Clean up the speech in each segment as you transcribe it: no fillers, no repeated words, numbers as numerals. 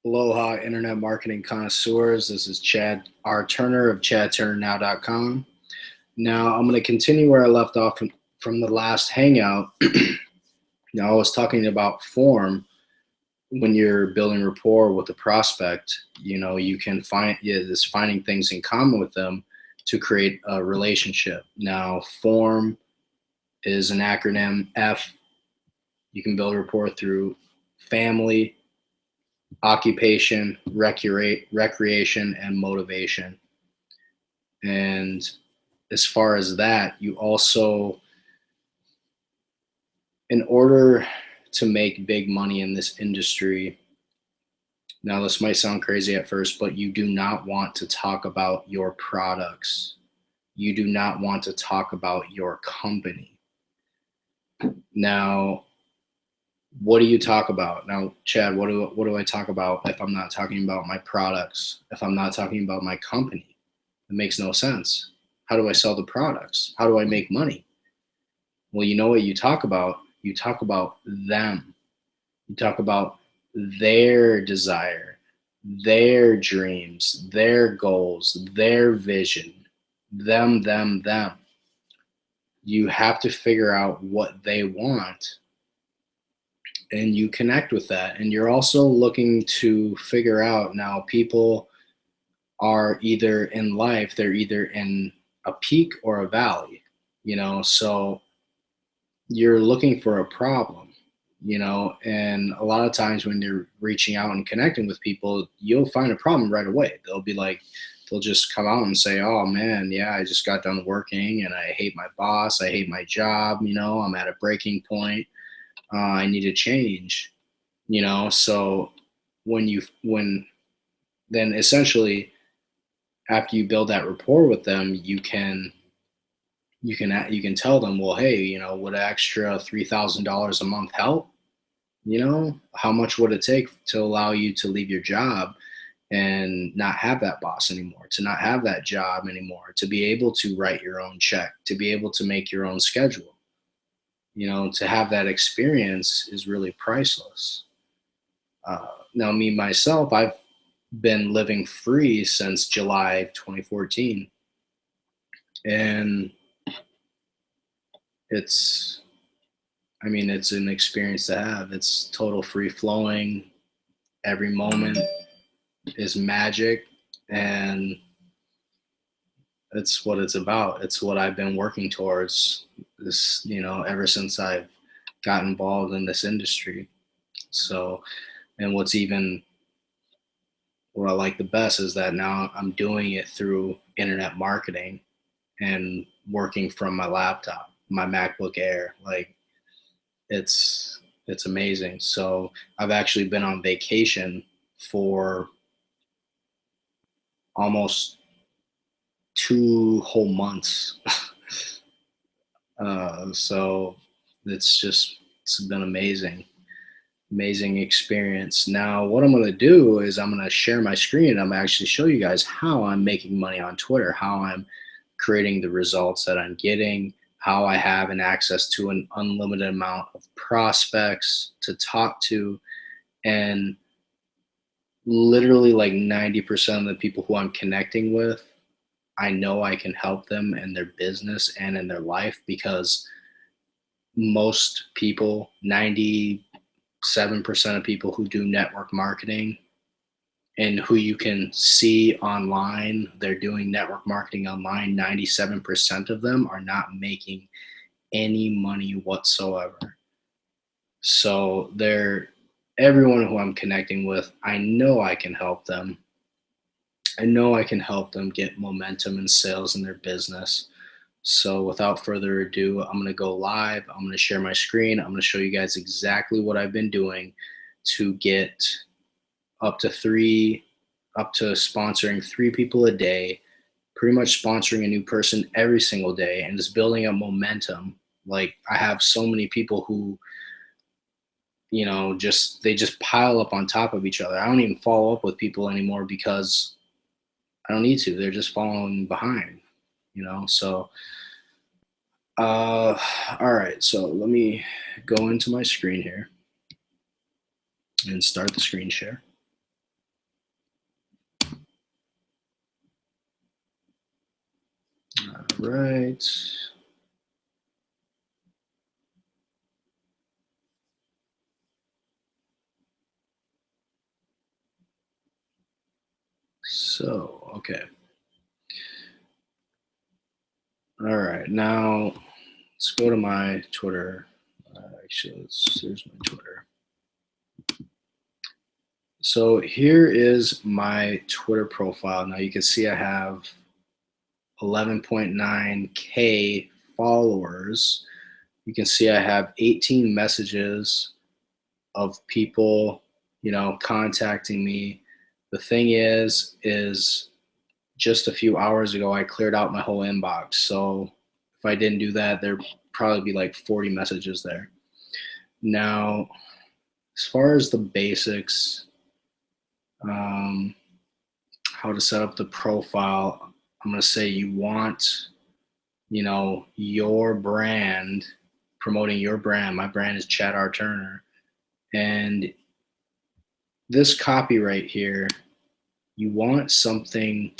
Aloha, Internet Marketing Connoisseurs. This is Chad R. Turner of ChadTurnerNow.com. Now, I'm going to continue where I left off from the last hangout. Now, I was talking about form. When you're building rapport with a prospect, you can find this finding things in common with them to create a relationship. Now, form is an acronym. F, you can build rapport through family, occupation, recreation, and motivation. And as far as that, you also, in order to make big money in this industry, now this might sound crazy at first, but you do not want to talk about your products. You do not want to talk about your company. Now, what do you talk about? Now, Chad, what do I talk about if I'm not talking about my products? If I'm not talking about my company? It makes no sense. How do I sell the products? How do I make money? Well, you know what you talk about? You talk about them. You talk about their desire, their dreams, their goals, their vision, them. You have to figure out what they want and you connect with that. And you're also looking to figure out now, people are either in life, they're either in a peak or a valley, so you're looking for a problem, and a lot of times when you're reaching out and connecting with people, you'll find a problem right away. They'll just come out and say, oh man, yeah, I just got done working and I hate my boss, I hate my job, I'm at a breaking point, I need to change, so when then essentially after you build that rapport with them, you can tell them, well, hey, would an extra $3,000 a month help? How much would it take to allow you to leave your job and not have that boss anymore, to not have that job anymore, to be able to write your own check, to be able to make your own schedule? To have that experience is really priceless. Now, me myself, I've been living free since July 2014, and it's it's an experience to have. It's total free flowing. Every moment is magic, and it's what it's about. It's what I've been working towards this, ever since I've got involved in this industry. So, and what I like the best is that now I'm doing it through internet marketing and working from my laptop, my MacBook Air. Like, it's amazing. So I've actually been on vacation for almost 2 whole months. So it's been amazing experience. Now, what I'm going to do is I'm going to share my screen and I'm going to actually show you guys how I'm making money on Twitter, how I'm creating the results that I'm getting, how I have an access to an unlimited amount of prospects to talk to, and literally like 90% of the people who I'm connecting with, I know I can help them in their business and in their life, because most people, 97% of people who do network marketing and who you can see online, they're doing network marketing online, 97% of them are not making any money whatsoever. So everyone who I'm connecting with, I know I can help them. I know I can help them get momentum and sales in their business. So without further ado, I'm going to go live. I'm going to share my screen. I'm going to show you guys exactly what I've been doing to get up to sponsoring 3 people a day, pretty much sponsoring a new person every single day, and just building up momentum. Like, I have so many people who, they just pile up on top of each other. I don't even follow up with people anymore because I don't need to. They're just following behind, so all right, so let me go into my screen here and start the screen share. All right. So, okay. All right. Now let's go to my Twitter. Actually, here's my Twitter. So here is my Twitter profile. Now you can see I have 11.9K followers. You can see I have 18 messages of people, contacting me. The thing is just a few hours ago, I cleared out my whole inbox. So if I didn't do that, there'd probably be like 40 messages there. Now, as far as the basics, um, how to set up the profile, I'm going to say you want, your brand, promoting your brand. My brand is Chad R. Turner. And this copy right here, you want something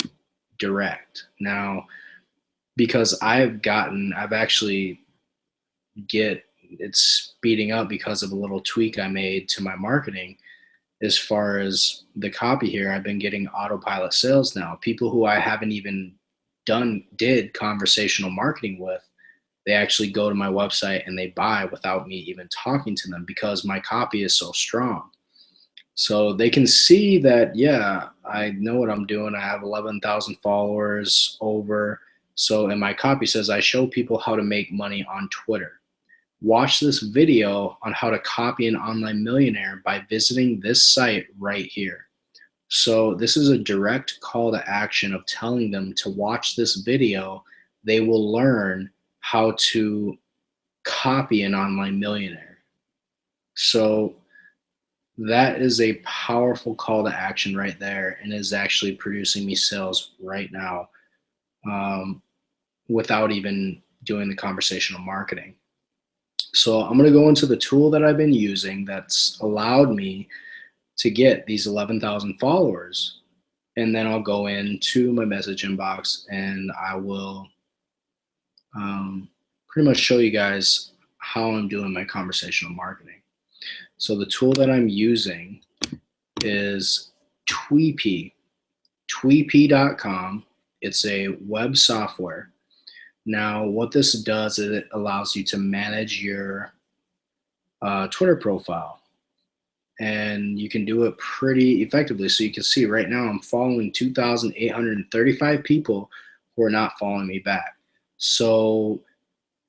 direct. Now, because I've actually it's speeding up because of a little tweak I made to my marketing. As far as the copy here, I've been getting autopilot sales now. People who I haven't even did conversational marketing with, they actually go to my website and they buy without me even talking to them because my copy is so strong. So they can see that, yeah, I know what I'm doing. I have 11,000 followers over. So, and my copy says, I show people how to make money on Twitter. Watch this video on how to copy an online millionaire by visiting this site right here. So this is a direct call to action of telling them to watch this video. They will learn how to copy an online millionaire. So that is a powerful call to action right there and is actually producing me sales right now, um, without even doing the conversational marketing. So I'm going to go into the tool that I've been using that's allowed me to get these 11,000 followers. And then I'll go into my message inbox and I will pretty much show you guys how I'm doing my conversational marketing. So the tool that I'm using is Tweepy, tweepy.com. It's a web software. Now, what this does is it allows you to manage your Twitter profile, and you can do it pretty effectively. So you can see right now I'm following 2,835 people who are not following me back. So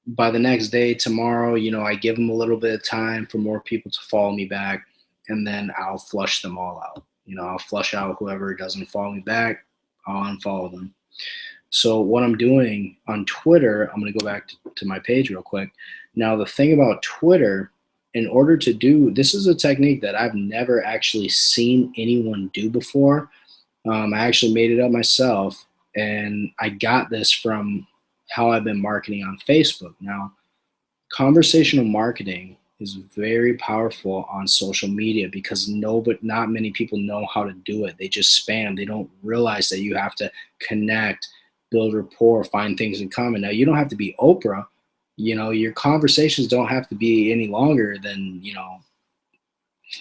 by the next day, tomorrow, I give them a little bit of time for more people to follow me back, and then I'll flush them all out. I'll flush out whoever doesn't follow me back. I'll unfollow them. So what I'm doing on Twitter, I'm going to go back to my page real quick. Now, the thing about Twitter, in order to do, this is a technique that I've never actually seen anyone do before. I actually made it up myself, and I got this from how I've been marketing on Facebook. Now, conversational marketing is very powerful on social media because not many people know how to do it. They just spam. They don't realize that you have to connect, build rapport, find things in common. Now, you don't have to be Oprah. Your conversations don't have to be any longer than,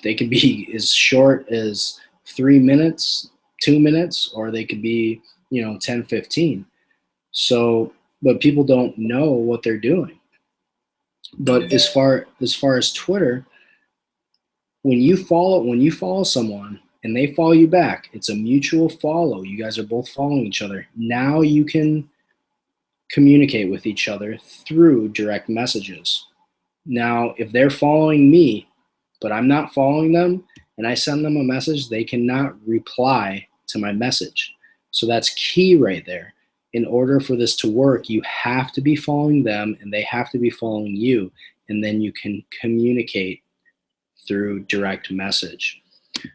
they could be as short as 3 minutes, 2 minutes, or they could be, 10, 15. So, but people don't know what they're doing. But as far as Twitter, when you follow someone and they follow you back, it's a mutual follow. You guys are both following each other. Now you can communicate with each other through direct messages. Now, if they're following me, but I'm not following them, and I send them a message, they cannot reply to my message. So that's key right there. In order for this to work, you have to be following them and they have to be following you. And then you can communicate through direct message.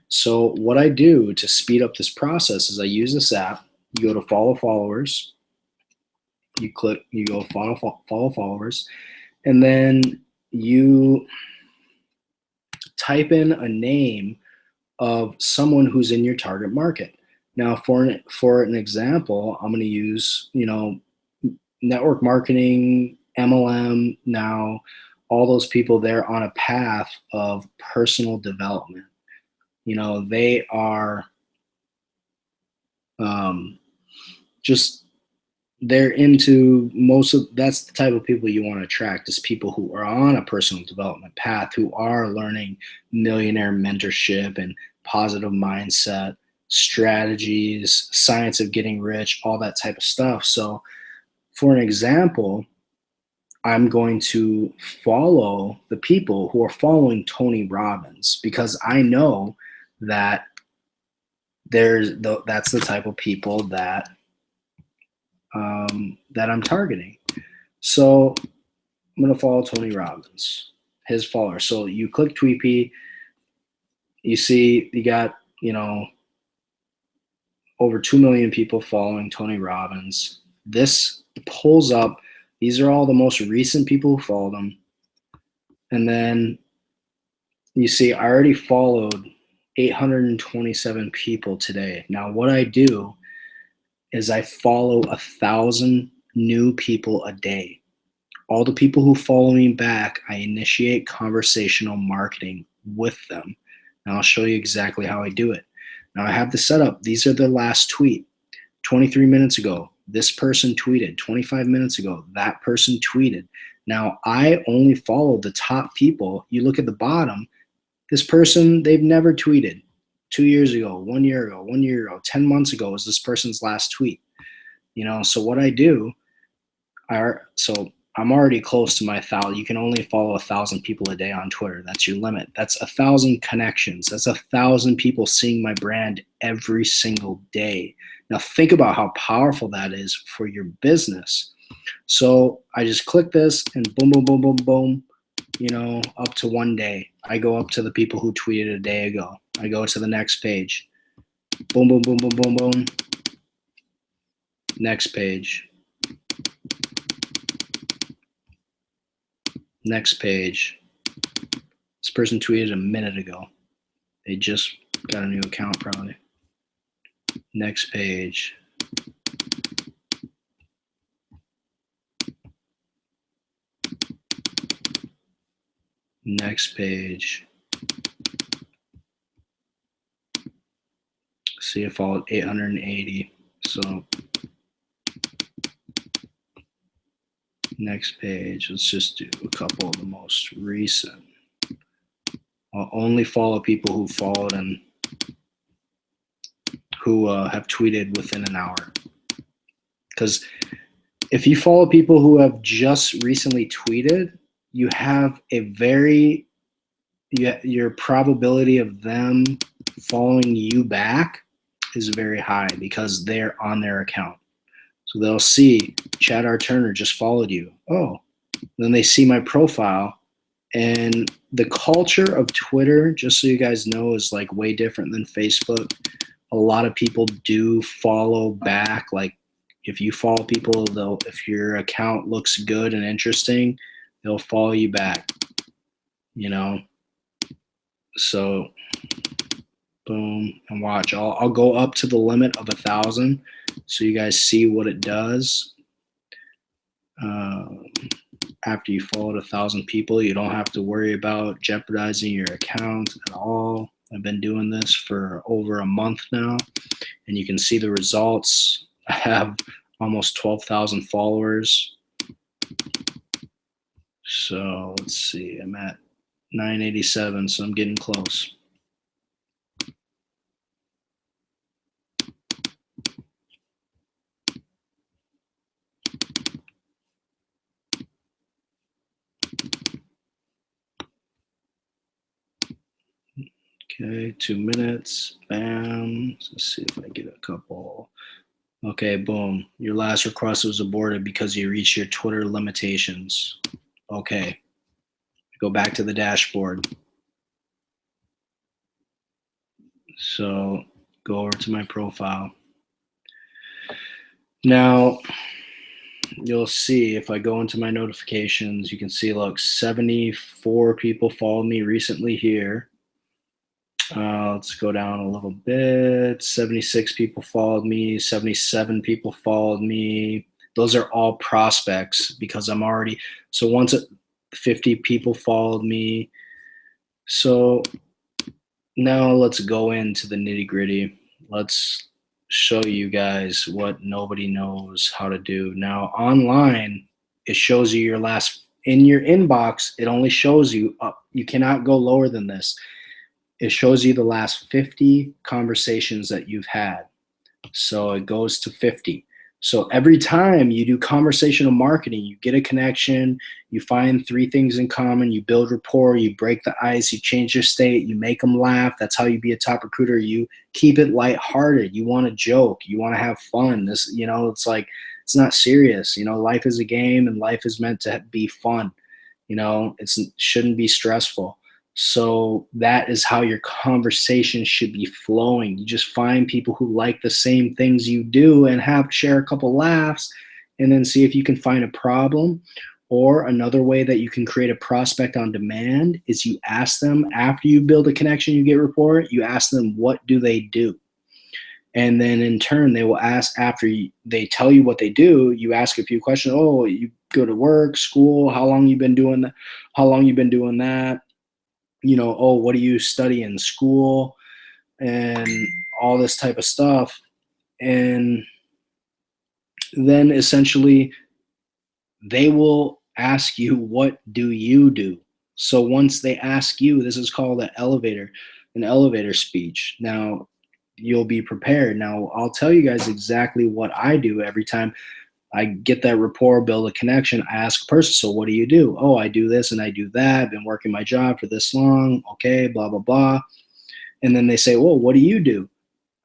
So what I do to speed up this process is I use this app. You go to follow followers, you go follow followers, and then you type in a name of someone who's in your target market. Now, for an example, I'm going to use, network marketing, MLM, now all those people, they're on a path of personal development. You know, they are just they're into most of that's the type of people you want to attract, is people who are on a personal development path, who are learning millionaire mentorship and positive mindset strategies, science of getting rich, all that type of stuff. So for an example, I'm going to follow the people who are following Tony Robbins, because I know that that's the type of people that that I'm targeting. So I'm going to follow Tony Robbins, his followers. So you click Tweepy, you see you got, over 2 million people following Tony Robbins. This pulls up, these are all the most recent people who followed him. And then you see I already followed 827 people today. Now what I do is I follow 1,000 new people a day. All the people who follow me back, I initiate conversational marketing with them. And I'll show you exactly how I do it. Now I have the setup. These are the last tweet. 23 minutes ago, this person tweeted. 25 minutes ago, that person tweeted. Now I only follow the top people. You look at the bottom, this person, they've never tweeted. 2 years ago, 1 year ago, 1 year ago, 10 months ago was this person's last tweet. So what I do, so I'm already close to my 1,000. You can only follow 1,000 people a day on Twitter. That's your limit. That's 1,000 connections. That's 1,000 people seeing my brand every single day. Now think about how powerful that is for your business. So I just click this and boom, boom, boom, boom, boom, up to 1 day. I go up to the people who tweeted a day ago. I go to the next page. Boom, boom, boom, boom, boom, boom. Next page. Next page. This person tweeted a minute ago. They just got a new account probably. Next page. Next page. See, I followed 880. So next page, let's just do a couple of the most recent. I'll only follow people who followed and who have tweeted within an hour. Because if you follow people who have just recently tweeted, you have your probability of them following you back is very high because they're on their account. So they'll see Chad R. Turner just followed you. Oh, then they see my profile. And the culture of Twitter, just so you guys know, is like way different than Facebook. A lot of people do follow back. Like if you follow people, if your account looks good and interesting, they'll follow you back, So boom, and watch. I'll go up to the limit of 1,000 so you guys see what it does. After you followed 1,000 people, you don't have to worry about jeopardizing your account at all. I've been doing this for over a month now, and you can see the results. I have almost 12,000 followers. So let's see, I'm at 987, so I'm getting close. Okay, 2 minutes, bam. Let's see if I get a couple. Okay, boom. Your last request was aborted because you reached your Twitter limitations. Okay, go back to the dashboard. So go over to my profile. Now, you'll see if I go into my notifications, you can see, look, 74 people followed me recently here. Let's go down a little bit. 76 people followed me. 77 people followed me. Those are all prospects because I'm already, so once 50 people followed me. So now let's go into the nitty gritty. Let's show you guys what nobody knows how to do. Now online, it shows you your last, in your inbox, it only shows you up. You cannot go lower than this. It shows you the last 50 conversations that you've had. So it goes to 50. So every time you do conversational marketing, you get a connection, you find 3 things in common, you build rapport, you break the ice, you change your state, you make them laugh. That's how you be a top recruiter. You keep it lighthearted. You want to joke. You want to have fun. This, it's like, it's not serious. Life is a game and life is meant to be fun. It shouldn't be stressful. So that is how your conversation should be flowing. You just find people who like the same things you do and share a couple laughs, and then see if you can find a problem. Or another way that you can create a prospect on demand is you ask them, after you build a connection, you get rapport, you ask them, what do they do? And then in turn, they will ask, after they tell you what they do, you ask a few questions. Oh, you go to work, school, how long you been doing that? How long you been doing that? Oh, what do you study in school, and all this type of stuff. And then essentially they will ask you, what do you do? So once they ask you, this is called an elevator speech. Now you'll be prepared. Now I'll tell you guys exactly what I do every time I get that rapport, build a connection. I ask a person, so what do you do? Oh, I do this and I do that. I've been working my job for this long. Okay, blah, blah, blah. And then they say, well, what do you do?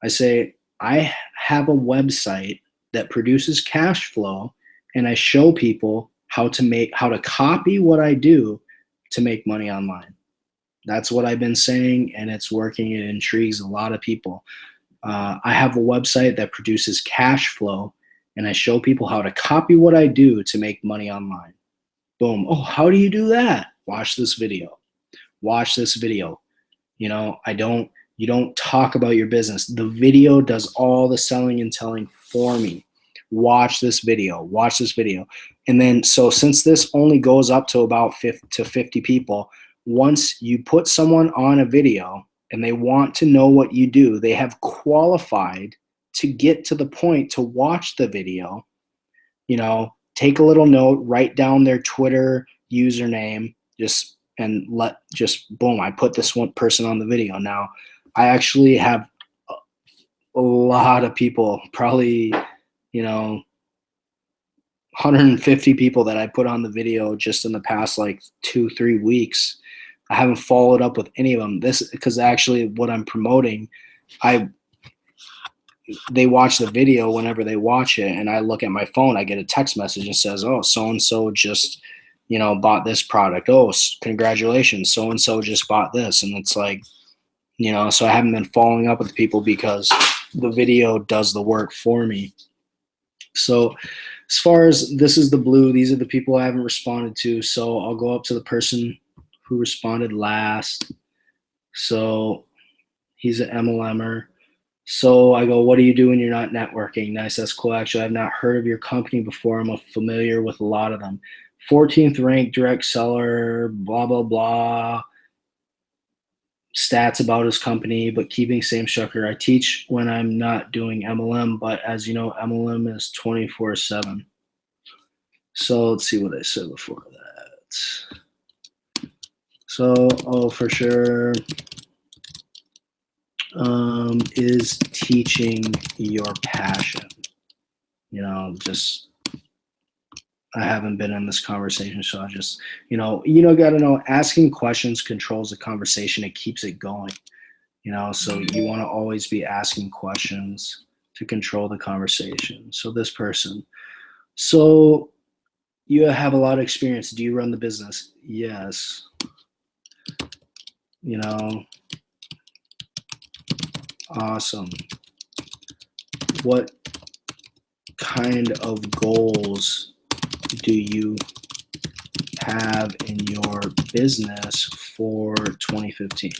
I say, I have a website that produces cash flow, and I show people how to copy what I do to make money online. That's what I've been saying, and it's working. It intrigues a lot of people. I have a website that produces cash flow, and I show people how to copy what I do to make money online. Boom. Oh, how do you do that? Watch this video. Watch this video. You don't talk about your business. The video does all the selling and telling for me. Watch this video. Watch this video. And then, so since this only goes up to about 50 people, once you put someone on a video and they want to know what you do, they have qualified to get to the point to watch the video. Take a little note, write down their Twitter username, boom, I put this one person on the video. Now I actually have a lot of people, probably 150 people that I put on the video just in the past like 2-3 weeks. I haven't followed up with any of them. This because actually what I'm promoting, they watch the video whenever they watch it, and I look at my phone, I get a text message and says, oh, so-and-so just bought this product. Oh, congratulations, so-and-so just bought this. And it's like, so I haven't been following up with people because the video does the work for me. So as far as this is the blue, these are the people I haven't responded to. So I'll go up to the person who responded last. So he's an MLMer. So I go, what do you do when you're not networking? Nice, that's cool. Actually, I've not heard of your company before. I'm familiar with a lot of them. 14th ranked direct seller, blah, blah, blah. Stats about his company, but keeping same structure. I teach when I'm not doing MLM, but as you know, MLM is 24/7. So let's see what I said before that. So, oh, for sure. Is teaching your passion. I haven't been in this conversation, so I just, gotta know, asking questions controls the conversation. It keeps it going, so you want to always be asking questions to control the conversation. So this person, so you have a lot of experience. Do you run the business? Yes. Awesome. What kind of goals do you have in your business for 2015?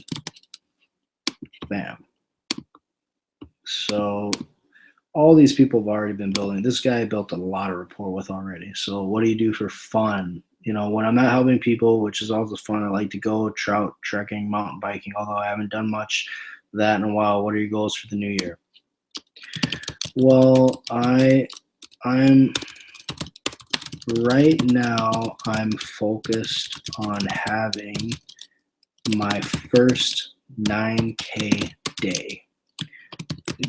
Bam. So all these people have already been building. This guy I built a lot of rapport with already. So what do you do for fun? You know, when I'm not helping people, which is also fun, I like to go trout trekking, mountain biking, although I haven't done much of that in a while. What are your goals for the new year? Well, I'm right now I'm focused on having my first 9K day.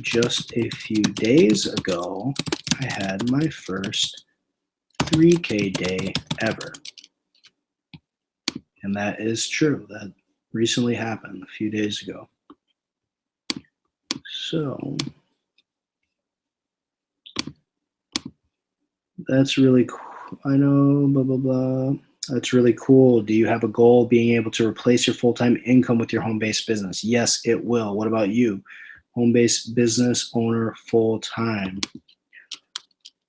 Just a few days ago, I had my first 3K day ever. And that is true. That recently happened a few days ago. So that's really cool. I know, blah, blah, blah. That's really cool. Do you have a goal being able to replace your full-time income with your home-based business? Yes, it will. What about you? Home-based business owner full-time.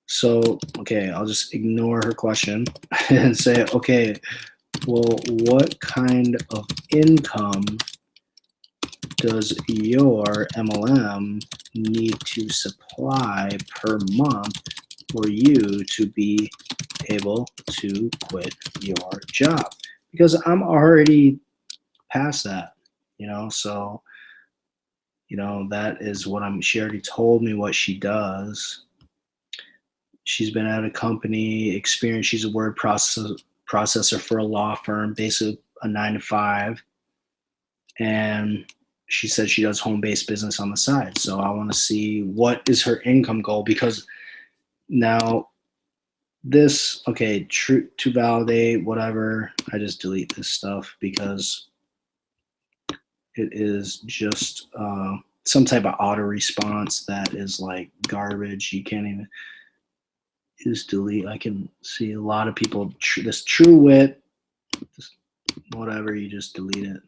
So, okay, I'll just ignore her question and say, okay, well, what kind of income does your MLM need to supply per month for you to be able to quit your job? Because I'm already past that, you know, so, you know, that is what she already told me what she does. She's been at a company, experience. She's a word processor for a law firm, basically a 9 to 5. And she said she does home-based business on the side. So I want to see what is her income goal, because now this, okay, true to validate, whatever, I just delete this stuff because it is just some type of auto response that is like garbage. You can't even just delete. I can see a lot of people, this true wit, just whatever, you just delete it.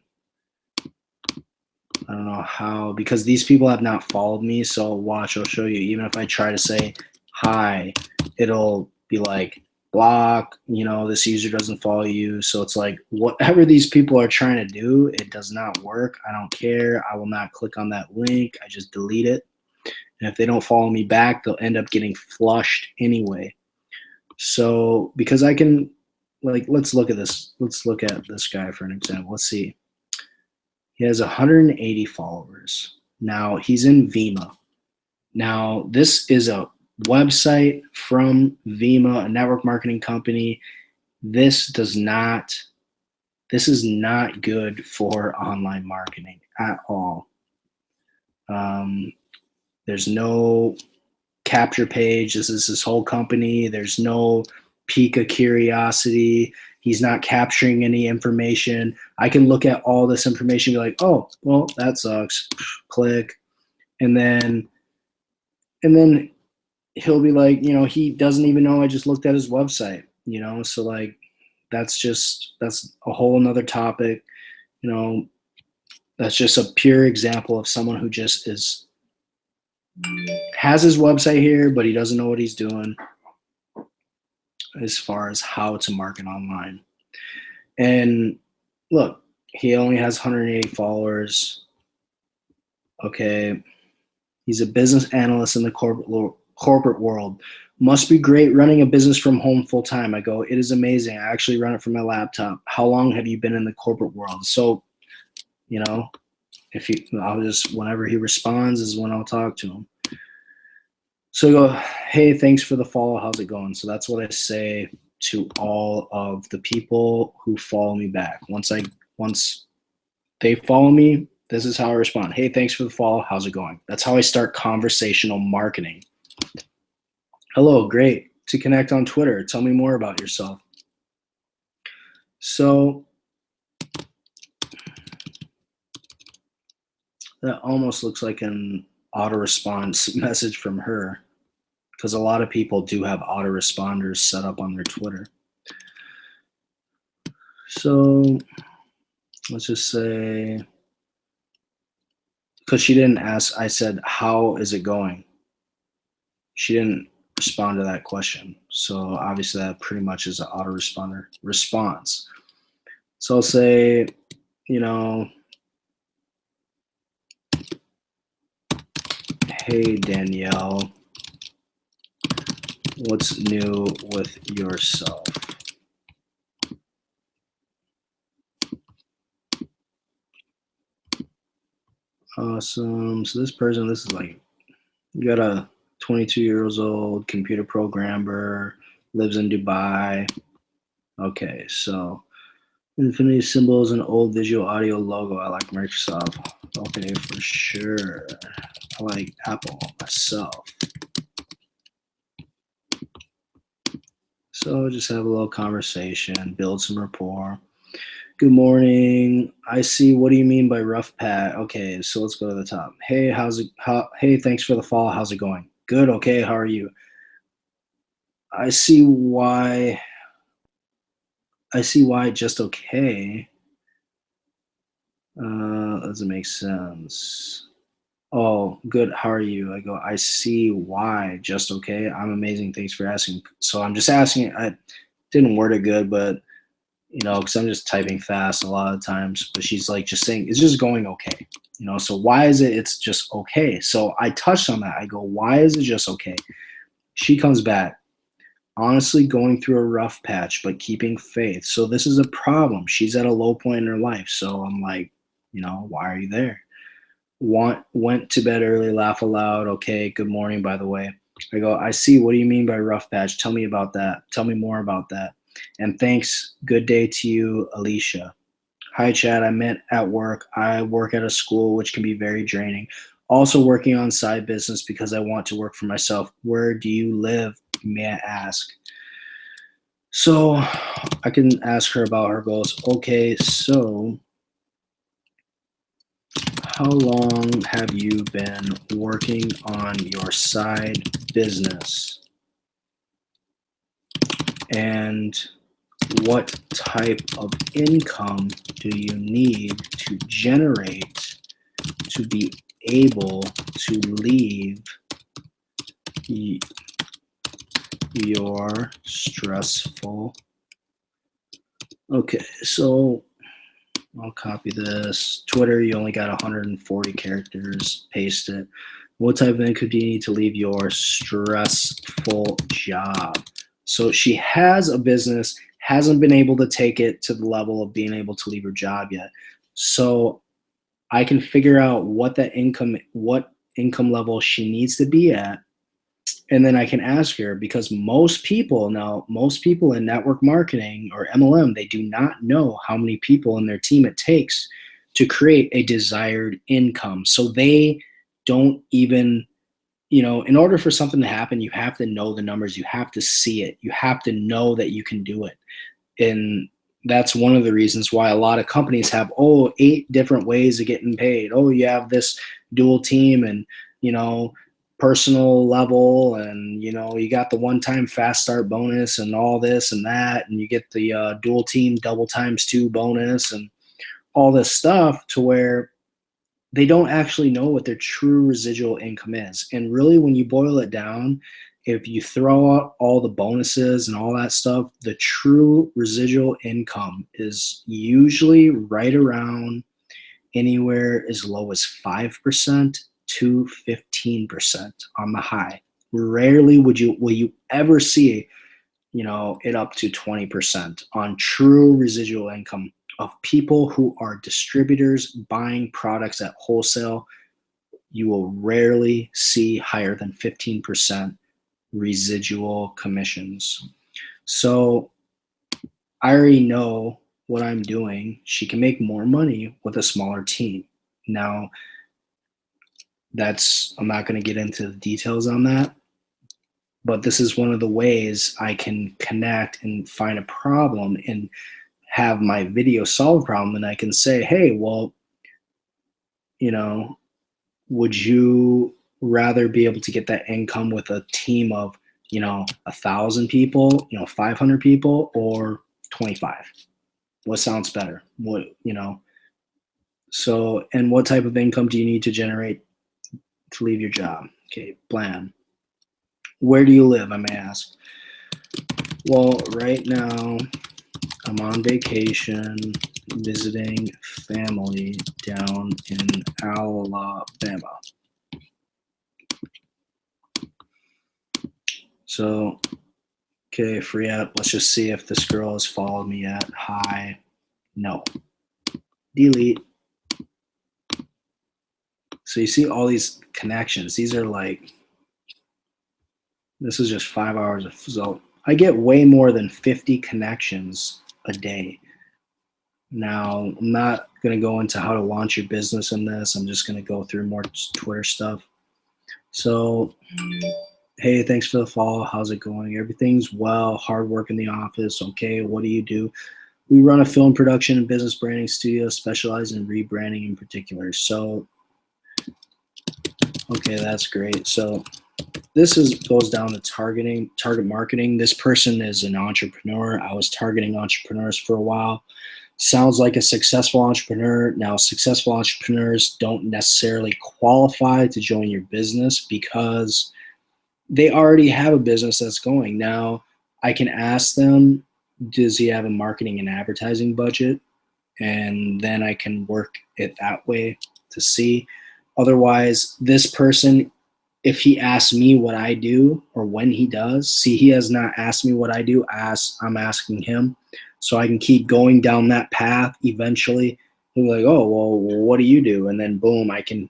I don't know how, because these people have not followed me. So watch, I'll show you. Even if I try to say hi, it'll be like block, you know, this user doesn't follow you. So it's like whatever these people are trying to do, it does not work. I don't care. I will not click on that link. I just delete it. And if they don't follow me back, they'll end up getting flushed anyway. So because I can, like, let's look at this. Let's look at this guy for an example. Let's see. He has 180 followers. Now he's in Vima. Now this is a website from Vima, a network marketing company. This is not good for online marketing at all. There's no capture page. This is his whole company. There's no peak of curiosity. He's not capturing any information. I can look at all this information and be like, oh, well, that sucks. Click. And then he'll be like, you know, he doesn't even know I just looked at his website, you know? So like, that's a whole nother topic, you know. That's just a pure example of someone who just has his website here, but he doesn't know what he's doing as far as how to market online. And look, he only has 180 followers. Okay. He's a business analyst in the corporate world. Must be great running a business from home full time. I go, it is amazing. I actually run it from my laptop. How long have you been in the corporate world? So, you know, I'll just, whenever he responds is when I'll talk to him. So I go, hey, thanks for the follow. How's it going? So that's what I say to all of the people who follow me back. Once they follow me, this is how I respond. Hey, thanks for the follow. How's it going? That's how I start conversational marketing. Hello, great to connect on Twitter. Tell me more about yourself. So that almost looks like an auto response message from her, because a lot of people do have autoresponders set up on their Twitter. So let's just say, because she didn't ask, I said, how is it going? She didn't respond to that question. So obviously that pretty much is an autoresponder response. So I'll say, you know, hey, Danielle, What's new with yourself? Awesome. So this person, this is like, you got a 22 years old computer programmer, lives in Dubai. Okay, so infinity symbol is an old visual audio logo. I like Microsoft. Okay, for sure. I like Apple myself. So just have a little conversation, build some rapport. Good morning. I see. What do you mean by rough pat? Okay, so let's go to the top. Hey, hey, thanks for the follow. How's it going? Good. Okay, how are you? I see why. I see why. Just okay. Doesn't make sense. Oh, good. How are you? I go. I see why. Just okay. I'm amazing. Thanks for asking. So I'm just asking. I didn't word it good, but because I'm just typing fast a lot of times. But she's like just saying it's just going okay. So why is it? It's just okay. So I touched on that. I go, why is it just okay? She comes back. Honestly, going through a rough patch, but keeping faith. So this is a problem. She's at a low point in her life. So I'm like, why are you there? Went to bed early, laugh aloud. Okay, good morning, by the way. I go, I see. What do you mean by rough patch? Tell me about that. Tell me more about that. And thanks. Good day to you, Alicia. Hi, Chad. I met at work. I work at a school, which can be very draining. Also working on side business because I want to work for myself. Where do you live? May I ask? So I can ask her about her goals. Okay, so how long have you been working on your side business? And what type of income do you need to generate to be able to leave your stressful? Okay, so I'll copy this. Twitter, you only got 140 characters. Paste it. What type of income do you need to leave your stressful job? So she has a business, hasn't been able to take it to the level of being able to leave her job yet. So I can figure out what income level she needs to be at, and then I can ask her, because most people in network marketing or MLM, they do not know how many people in their team it takes to create a desired income. So they don't even, in order for something to happen, you have to know the numbers, you have to see it, you have to know that you can do it. And that's one of the reasons why a lot of companies have 8 different ways of getting paid. You have this dual team and personal level, and you got the one-time fast start bonus and all this and that, and you get the dual team double times 2 bonus and all this stuff, to where they don't actually know what their true residual income is. And really, when you boil it down, if you throw out all the bonuses and all that stuff, the true residual income is usually right around anywhere as low as 5% to 15% on the high. Rarely will you ever see it up to 20% on true residual income of people who are distributors buying products at wholesale. You will rarely see higher than 15% residual commissions. So I already know what I'm doing. She can make more money with a smaller team. Now, I'm not going to get into the details on that, but this is one of the ways I can connect and find a problem and have my video solve a problem. And I can say, hey, well, would you rather be able to get that income with a team of 1,000 people, 500 people, or 25? What sounds better? So, and what type of income do you need to generate to leave your job? Okay, plan. Where do you live, I may ask? Well, right now I'm on vacation visiting family down in Alabama. So Okay, free app. Let's just see if this girl has followed me yet. Hi. No. Delete. So you see all these connections. These are like, this is just 5 hours of, so I get way more than 50 connections a day. Now, I'm not going to go into how to launch your business in this. I'm just going to go through more Twitter stuff. So, hey, thanks for the follow. How's it going? Everything's well. Hard work in the office. Okay, what do you do? We run a film production and business branding studio, specialized in rebranding in particular. So, okay, that's great. So, this goes down to target marketing. This person is an entrepreneur. I was targeting entrepreneurs for a while. Sounds like a successful entrepreneur. Now, successful entrepreneurs don't necessarily qualify to join your business because they already have a business that's going. Now, I can ask them, does he have a marketing and advertising budget? And then I can work it that way to see. Otherwise, this person, if he asks me what I do or when he does, see, he has not asked me what I do. I'm asking him, so I can keep going down that path. Eventually, he'll be like, "Oh, well, what do you do?" And then boom, I can,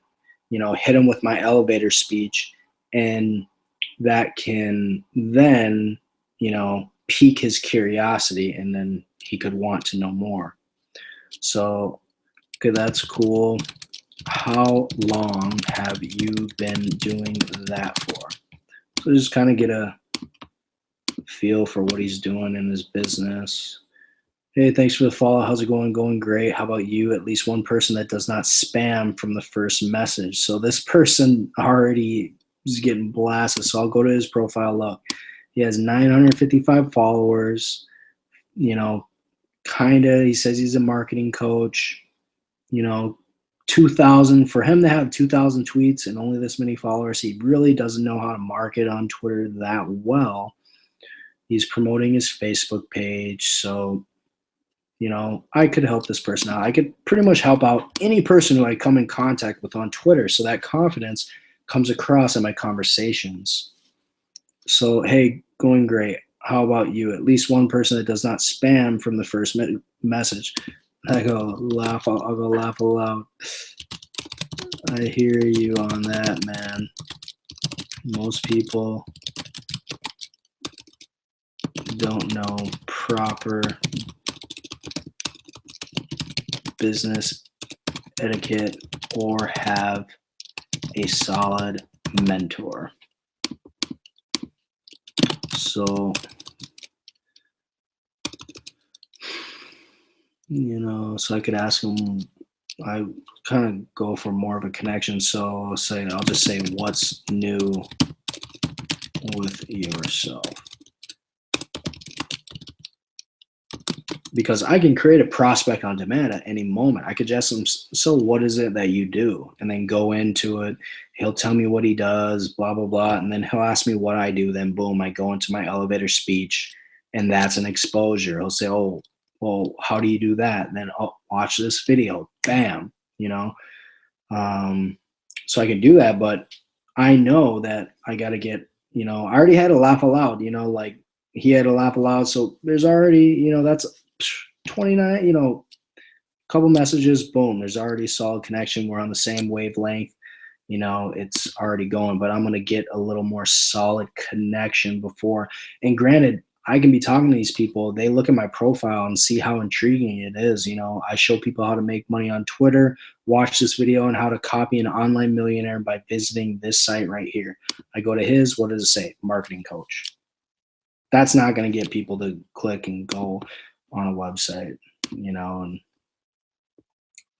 hit him with my elevator speech, and that can then, pique his curiosity, and then he could want to know more. So, okay, that's cool. How long have you been doing that for? So just kind of get a feel for what he's doing in his business. Hey, thanks for the follow. How's it going? Going great. How about you? At least one person that does not spam from the first message. So this person already is getting blasted. So I'll go to his profile. Look, he has 955 followers. He says he's a marketing coach. 2,000, for him to have 2,000 tweets and only this many followers, he really doesn't know how to market on Twitter that well. He's promoting his Facebook page. So, I could help this person out. I could pretty much help out any person who I come in contact with on Twitter. So that confidence comes across in my conversations. So, hey, going great. How about you? At least one person that does not spam from the first message. I go laugh. I'll go laugh aloud. I hear you on that, man. Most people don't know proper business etiquette or have a solid mentor. So, so I could ask him, I kind of go for more of a connection. So I'll just say, what's new with yourself? Because I can create a prospect on demand at any moment. I could just ask him, so what is it that you do? And then go into it. He'll tell me what he does, blah, blah, blah. And then he'll ask me what I do. Then boom, I go into my elevator speech, and that's an exposure. He'll say, oh, well, how do you do that? And then watch this video. Bam, so I can do that, but I know that I got to get, I already had a laugh aloud, like he had a laugh aloud. So there's already, that's 29, couple messages, boom, there's already a solid connection. We're on the same wavelength, it's already going, but I'm going to get a little more solid connection before. And granted, I can be talking to these people. They look at my profile and see how intriguing it is. I show people how to make money on Twitter. Watch this video on how to copy an online millionaire by visiting this site right here. I go to his, what does it say? Marketing coach. That's not going to get people to click and go on a website, and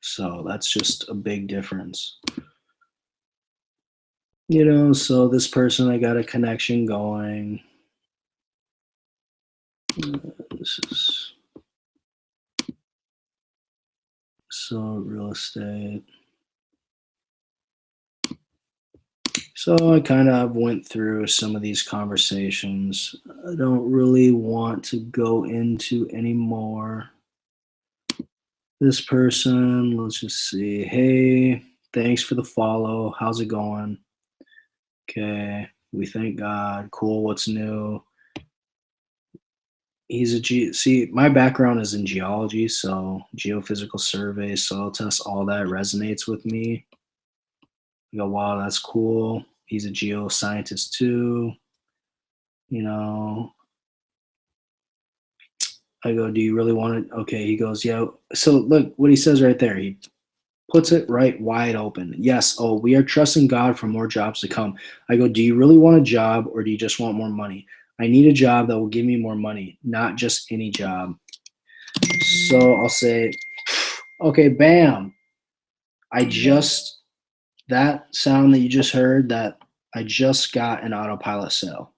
so that's just a big difference. So this person, I got a connection going. This is so real estate. So I kind of went through some of these conversations. I don't really want to go into any more. This person, let's just see. Hey, thanks for the follow. How's it going? Okay, we thank God. Cool, what's new? See, my background is in geology, so geophysical surveys, soil tests, all that resonates with me. I go, wow, that's cool. He's a geoscientist too. You know, I go, do you really want it? Okay. He goes, yeah. So look what he says right there. He puts it right wide open. Yes. Oh, we are trusting God for more jobs to come. I go, do you really want a job or do you just want more money? I need a job that will give me more money, not just any job. So I'll say, okay, bam. I just, that sound that you just heard, that I just got an autopilot sale.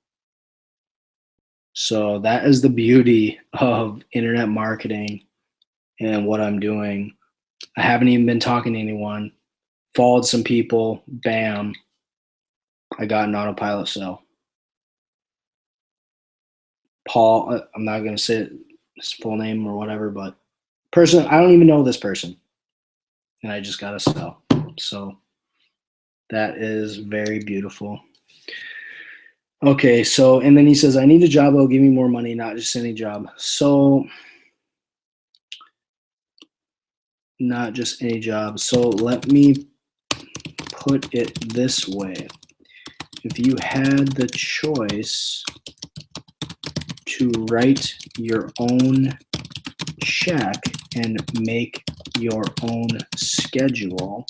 So that is the beauty of internet marketing and what I'm doing. I haven't even been talking to anyone, followed some people, bam, I got an autopilot sale. Paul, I'm not going to say his full name or whatever, but person, I don't even know this person. And I just got a sale. So that is very beautiful. Okay, so, and then he says, I need a job that will give me more money, not just any job. So, not just any job. So, let me put it this way. If you had the choice to write your own check and make your own schedule,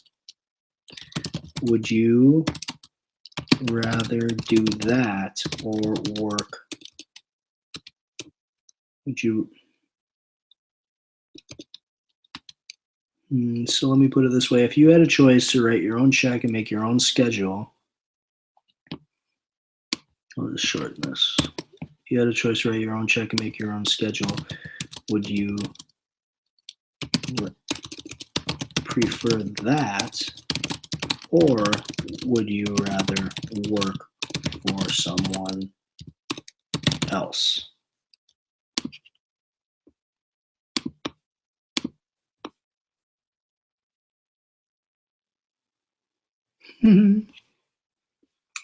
would you rather do that or work? Would you? So let me put it this way. If you had a choice to write your own check and make your own schedule, I'll just shorten this. If you had a choice to write your own check and make your own schedule, would you prefer that, or would you rather work for someone else?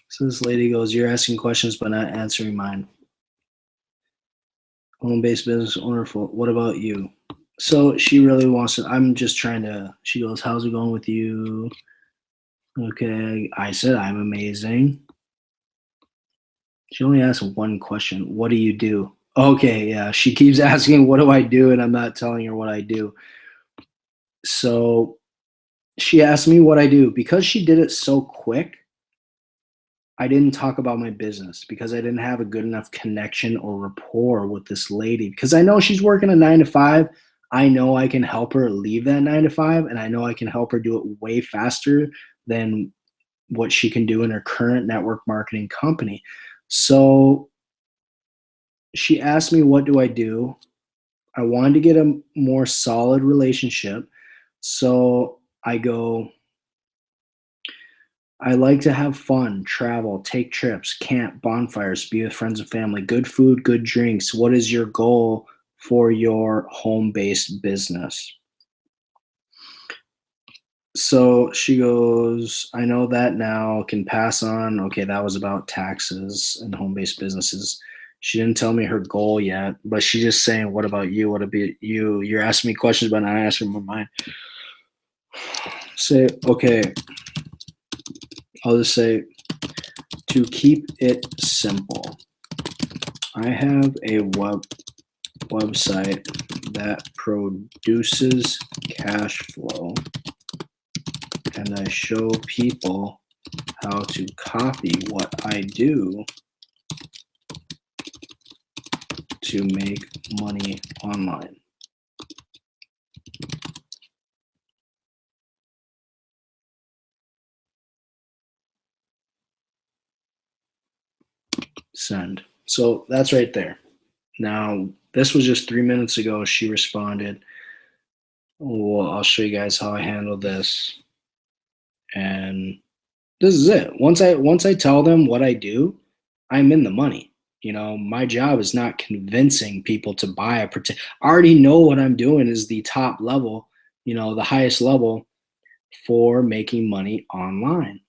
So this lady goes, you're asking questions but not answering mine. Home-based business owner, what about you? So she really wants to, I'm just trying to, she goes, how's it going with you? Okay, I said I'm amazing. She only asked one question. What do you do? Okay, yeah. She keeps asking, what do I do? And I'm not telling her what I do. So she asked me what I do. Because she did it so quick, I didn't talk about my business because I didn't have a good enough connection or rapport with this lady. Because I know she's working a 9 to 5. I know I can help her leave that 9 to 5, and I know I can help her do it way faster than what she can do in her current network marketing company. So she asked me, what do I do? I wanted to get a more solid relationship. So I go, I like to have fun, travel, take trips, camp, bonfires, be with friends and family, good food, good drinks. What is your goal for your home based business? So she goes, I know that now, can pass on. Okay, that was about taxes and home based businesses. She didn't tell me her goal yet, but she's just saying, what about you? What about you? You're asking me questions, but not answering my mind. Say, okay, I'll just say, to keep it simple, I have a website that produces cash flow, and I show people how to copy what I do to make money online. Send. So that's right there. Now, this was just 3 minutes ago. She responded. Well, I'll show you guys how I handle this. And this is it. Once I tell them what I do, I'm in the money. My job is not convincing people to buy a particular. I already know what I'm doing is the top level, the highest level for making money online.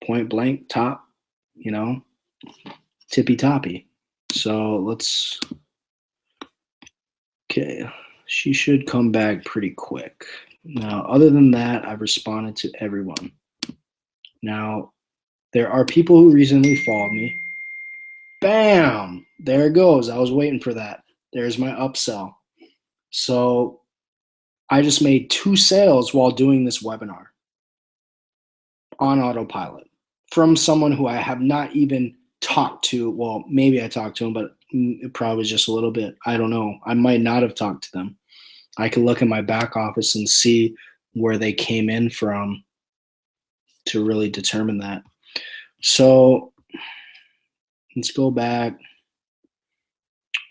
Point blank top, tippy toppy. So let's, okay, she should come back pretty quick. Now, other than that, I've responded to everyone. Now, there are people who recently followed me. Bam! There it goes. I was waiting for that. There's my upsell. So I just made 2 sales while doing this webinar on autopilot from someone who I have not even talked to. Well, maybe I talked to him, but it probably was just a little bit. I don't know. I might not have talked to them. I could look in my back office and see where they came in from to really determine that. So let's go back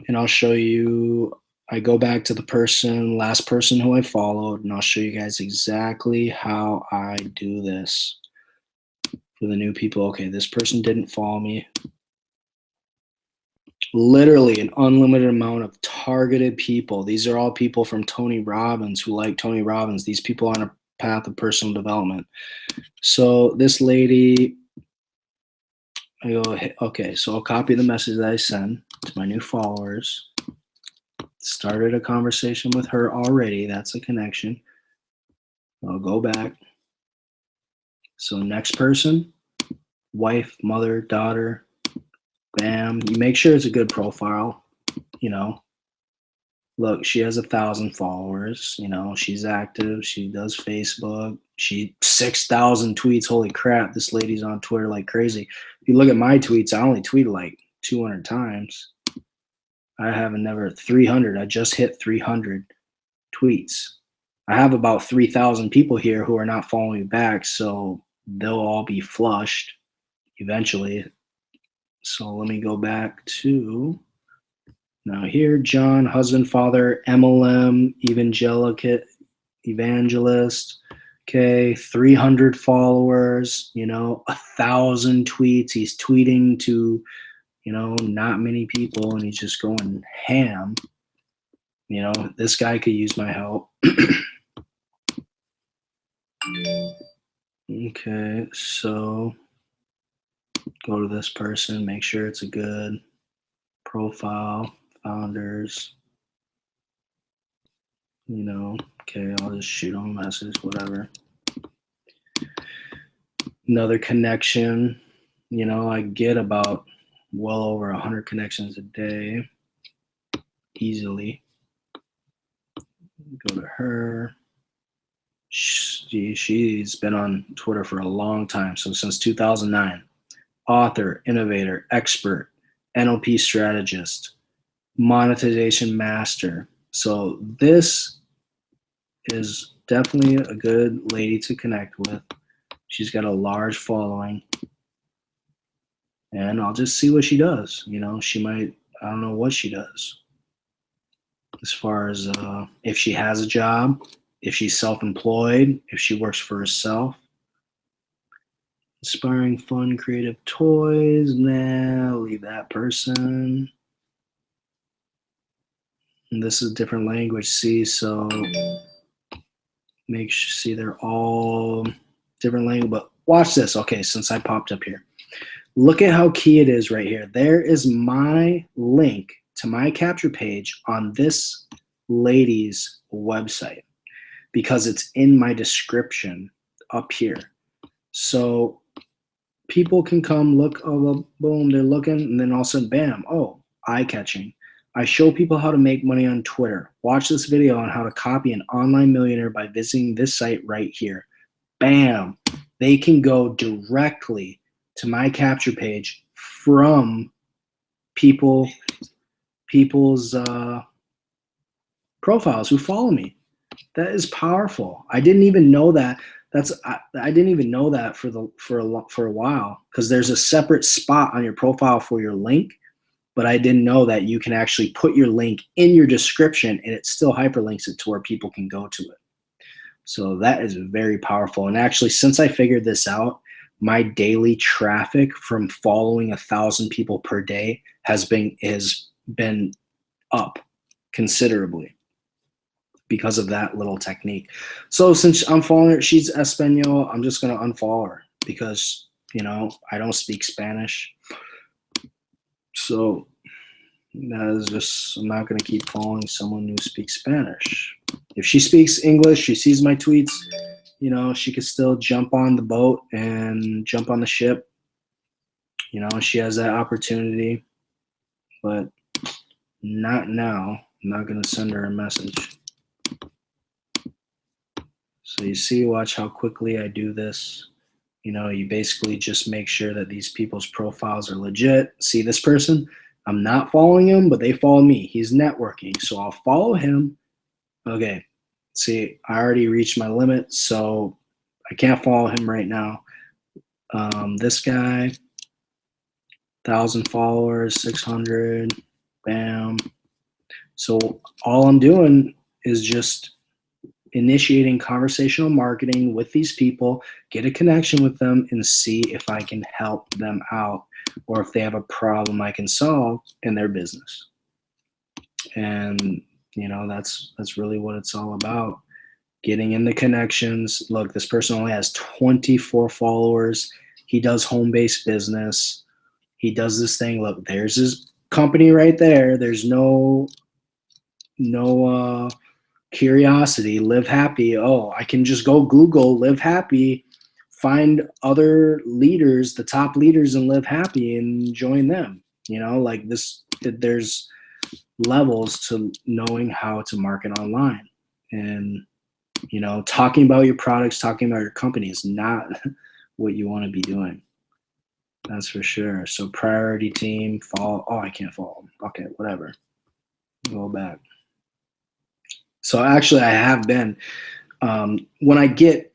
and I'll show you. I go back to the last person who I followed, and I'll show you guys exactly how I do this for the new people. Okay, this person didn't follow me. Literally an unlimited amount of targeted people. These are all people from Tony Robbins who like Tony Robbins. These people on a path of personal development. So this lady, I go, okay, so I'll copy the message that I send to my new followers. Started a conversation with her already. That's a connection. I'll go back. So next person, wife, mother, daughter, bam. You make sure it's a good profile, you know. Look, she has 1,000 followers, you know, she's active, she does Facebook, 6,000 tweets. Holy crap, this lady's on Twitter like crazy. If you look at my tweets, I only tweet like 200 times. I haven't never 300. I just hit 300 tweets. I have about 3,000 people here who are not following me back, so they'll all be flushed eventually. So let me go back to now here, John, husband, father, MLM, evangelist, okay, 300 followers, you know, 1,000 tweets. He's tweeting to, you know, not many people, and he's just going ham. You know, this guy could use my help. Okay, so go to this person, make sure it's a good profile, founders, you know, okay, I'll just shoot them a message, whatever. Another connection, you know, I get about well over 100 connections a day, easily. Go to her. She's been on Twitter for a long time, so since 2009. Author, innovator, expert, NLP strategist, monetization master. So this is definitely a good lady to connect with. She's got a large following, and I'll just see what she does. You know, she might, I don't know what she does as far as if she has a job, if she's self-employed, if she works for herself. Inspiring, fun, creative toys. Nah, leave that person. And this is a different language, see, so make sure, see, they're all different language, but watch this. Okay, since I popped up here, look at how key it is right here. There is my link to my capture page on this lady's website because it's in my description up here. So people can come look, oh, well, boom, they're looking, and then all of a sudden, bam, oh, eye-catching. I show people how to make money on Twitter. Watch this video on how to copy an online millionaire by visiting this site right here. Bam, they can go directly to my capture page from people's profiles who follow me. That is powerful. I didn't even know that. I didn't even know that for a while, because there's a separate spot on your profile for your link, but I didn't know that you can actually put your link in your description and it still hyperlinks it to where people can go to it. So that is very powerful. And actually, since I figured this out, my daily traffic from following 1,000 people per day has been up considerably because of that little technique. So since I'm following her, she's Espanol, I'm just going to unfollow her because, you know, I don't speak Spanish. So That is just, I'm not going to keep following someone who speaks Spanish. If she speaks English, she sees my tweets, you know, she could still jump on the boat and jump on the ship. You know, she has that opportunity, but not now. I'm not going to send her a message. So you see, watch how quickly I do this. You know, you basically just make sure that these people's profiles are legit. See this person? I'm not following him, but they follow me. He's networking, so I'll follow him. Okay, see, I already reached my limit, so I can't follow him right now. This guy, 1,000 followers, 600, bam. So all I'm doing is just initiating conversational marketing with these people, get a connection with them, and see if I can help them out or if they have a problem I can solve in their business. And you know, that's really what it's all about. Getting in the connections. Look, this person only has 24 followers. He does home-based business. He does this thing. Look, there's his company right there. There's no curiosity. Live happy. Oh, I can just go Google live happy, find other leaders, the top leaders in live happy, and join them. You know, like this, there's levels to knowing how to market online. And you know, talking about your products, talking about your company is not what you want to be doing. That's for sure. So priority team, follow. Oh, I can't follow them. Okay, whatever. Go back. So actually, I have been. When I get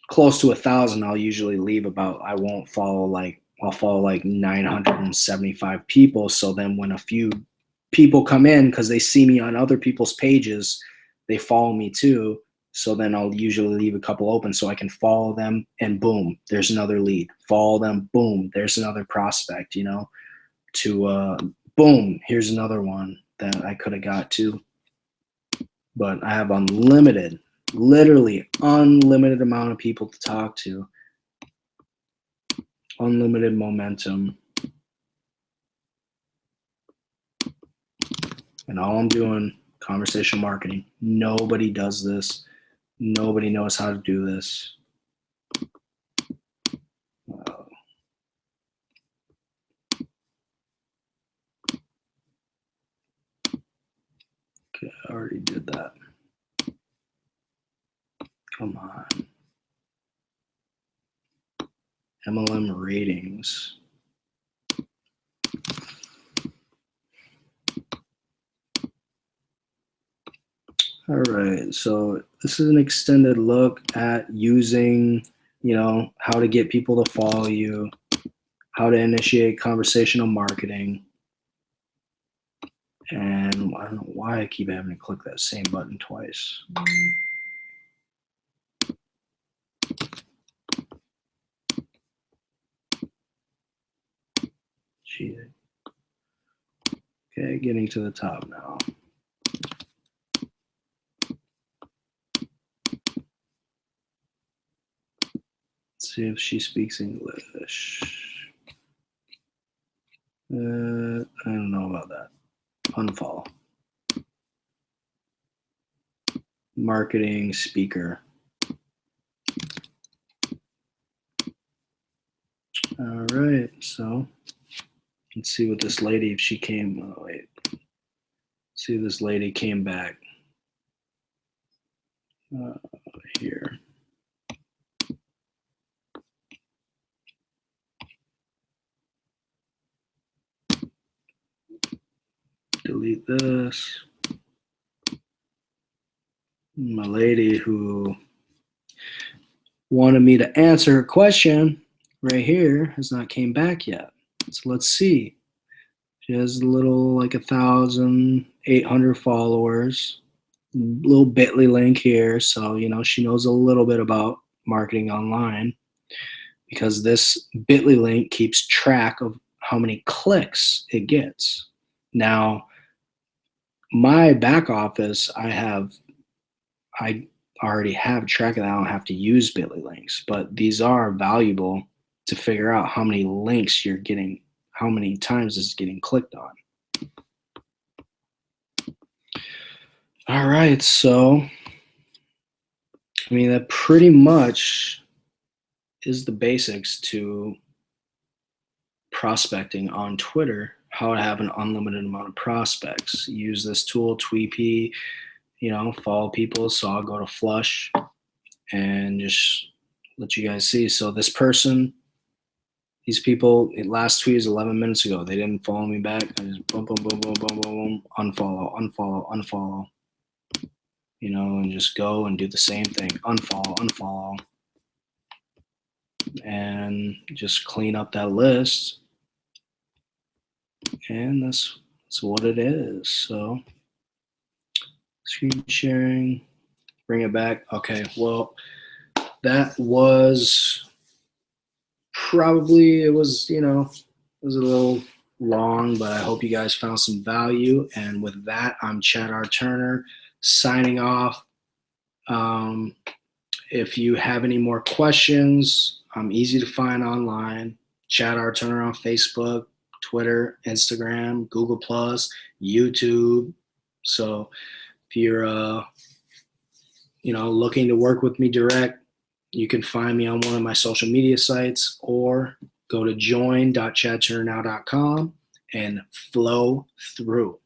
close to 1,000, I'll usually leave about. I won't follow like. I'll follow like 975 people. So then when a few people come in because they see me on other people's pages, they follow me too. So then I'll usually leave a couple open so I can follow them, and boom, there's another lead. Follow them, boom, there's another prospect, you know, to boom, here's another one that I could have got to. But I have unlimited, literally unlimited amount of people to talk to, unlimited momentum. And all I'm doing, conversational marketing. Nobody does this. Nobody knows how to do this. Okay, I already did that. Come on. MLM ratings. All right, so this is an extended look at using, you know, how to get people to follow you, how to initiate conversational marketing. And I don't know why I keep having to click that same button twice. Cheating. Okay, getting to the top now. Let's see if she speaks English. I don't know about that. Unfollow. Marketing speaker. All right, so let's see what this lady, if she came, oh wait. See if this lady came back. Here. Delete this. My lady who wanted me to answer her question right here has not came back yet. So let's see. She has a little like 1,800 followers. Little bit.ly link here. So, you know, she knows a little bit about marketing online because this bit.ly link keeps track of how many clicks it gets. Now, my back office, I already have track of that. I don't have to use bit.ly links, but these are valuable to figure out how many links you're getting, how many times it's getting clicked on. All right, so I mean that pretty much is the basics to prospecting on Twitter. How to have an unlimited amount of prospects. Use this tool, Tweepy. Follow people. So I'll go to Flush and just let you guys see. So this person, these people, last tweet is 11 minutes ago. They didn't follow me back. I just boom, boom, boom, boom, boom, boom, boom, unfollow, unfollow, unfollow. And just go and do the same thing. Unfollow, unfollow, and just clean up that list. And that's what it is. So screen sharing, bring it back. Okay, well, that was probably, it was a little long, but I hope you guys found some value. And with that, I'm Chad R. Turner signing off. If you have any more questions, I'm easy to find online. Chad R. Turner on Facebook, Twitter, Instagram, Google Plus, YouTube. So if you're looking to work with me direct, you can find me on one of my social media sites or go to join.chadturnernow.com and flow through.